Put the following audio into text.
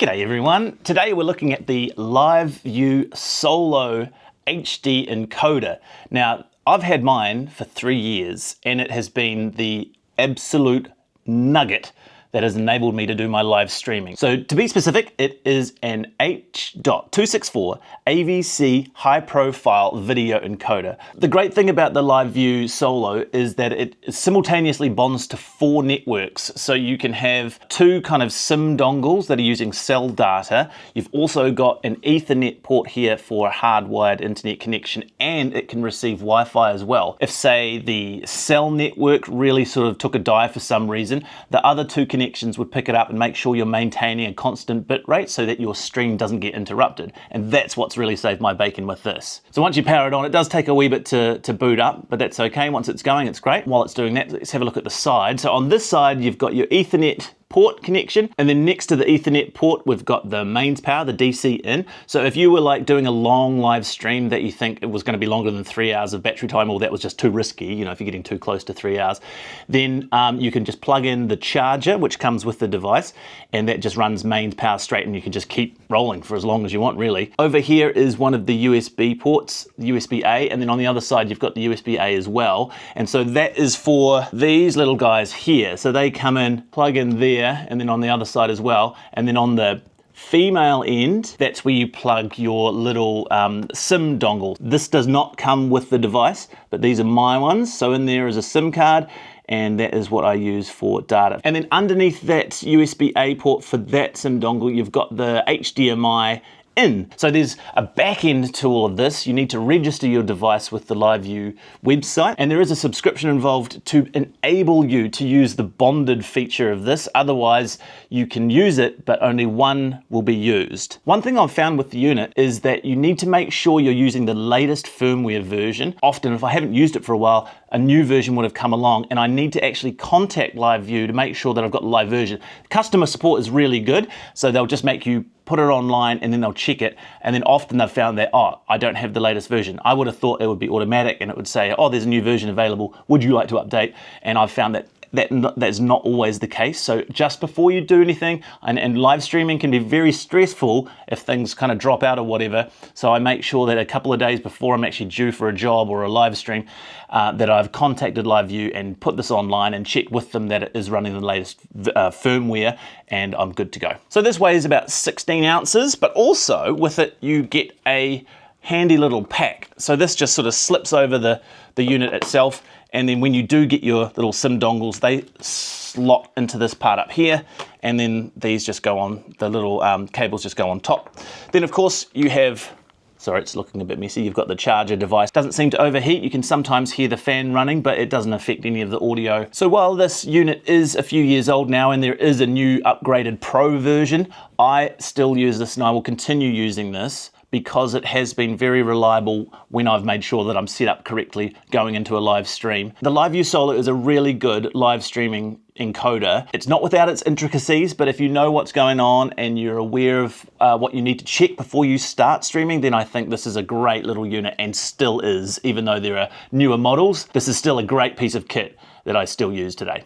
G'day everyone. Today we're looking at the LiveU Solo HD encoder. Now, I've had mine for 3 years and it has been the absolute nugget that has enabled me to do my live streaming. So to be specific, it is an H.264 AVC high profile video encoder. The great thing about the LiveU Solo is that it simultaneously bonds to 4 networks. So you can have 2 kind of SIM dongles that are using cell data. You've also got an Ethernet port here for a hardwired internet connection, and it can receive Wi-Fi as well. If say the cell network really sort of took a dive for some reason, the other 2 connections would pick it up and make sure you're maintaining a constant bit rate so that your stream doesn't get interrupted. And that's what's really saved my bacon with this. So once you power it on, it does take a wee bit to boot up, but that's okay. Once it's going, it's great. While it's doing that, let's have a look at the side. So on this side, you've got your Ethernet port connection, and then next to the Ethernet port we've got the mains power, the DC in. So if you were like doing a long live stream that you think it was going to be longer than 3 hours of battery time, or that was just too risky, you know, if you're getting too close to 3 hours, then you can just plug in the charger which comes with the device, and that just runs mains power straight, and you can just keep rolling for as long as you want, really. Over here is one of the USB ports, the USB-A, and then on the other side you've got the USB-A as well, and so that is for these little guys here. So they come in, plug in there, and then on the other side as well, and then on the female end, that's where you plug your little SIM dongle. This does not come with the device, but these are my ones. So in there is a SIM card, and that is what I use for data. And then underneath that USB-A port for that SIM dongle, you've got the HDMI in. So there's a back end to all of this. You need to register your device with the LiveU website, and there is a subscription involved to enable you to use the bonded feature of this. Otherwise, you can use it, but only one will be used. One thing I've found with the unit is that you need to make sure you're using the latest firmware version. Often, if I haven't used it for a while, a new version would have come along, and I need to actually contact LiveU to make sure that I've got the live version. Customer support is really good, so they'll just make you put it online and then they'll check it, and then often they've found that, oh, I don't have the latest version. I would have thought it would be automatic and it would say, oh, there's a new version available, would you like to update? And I've found that that's not always the case. So just before you do anything, and live streaming can be very stressful if things kind of drop out or whatever, so I make sure that a couple of days before I'm actually due for a job or a live stream, that I've contacted LiveU and put this online and checked with them that it is running the latest firmware, and I'm good to go. So this weighs about 16 ounces, but also with it you get a handy little pack. So this just sort of slips over the unit itself, and then when you do get your little SIM dongles, they slot into this part up here, and then these just go on, the little cables just go on top. Then of course you have, sorry, it's looking a bit messy, you've got the charger device. Doesn't seem to overheat. You can sometimes hear the fan running, but it doesn't affect any of the audio. So while this unit is a few years old now and there is a new upgraded Pro version, I still use this and I will continue using this, because it has been very reliable when I've made sure that I'm set up correctly going into a live stream. The LiveU Solo is a really good live streaming encoder. It's not without its intricacies, but if you know what's going on and you're aware of what you need to check before you start streaming, then I think this is a great little unit, and still is. Even though there are newer models, this is still a great piece of kit that I still use today.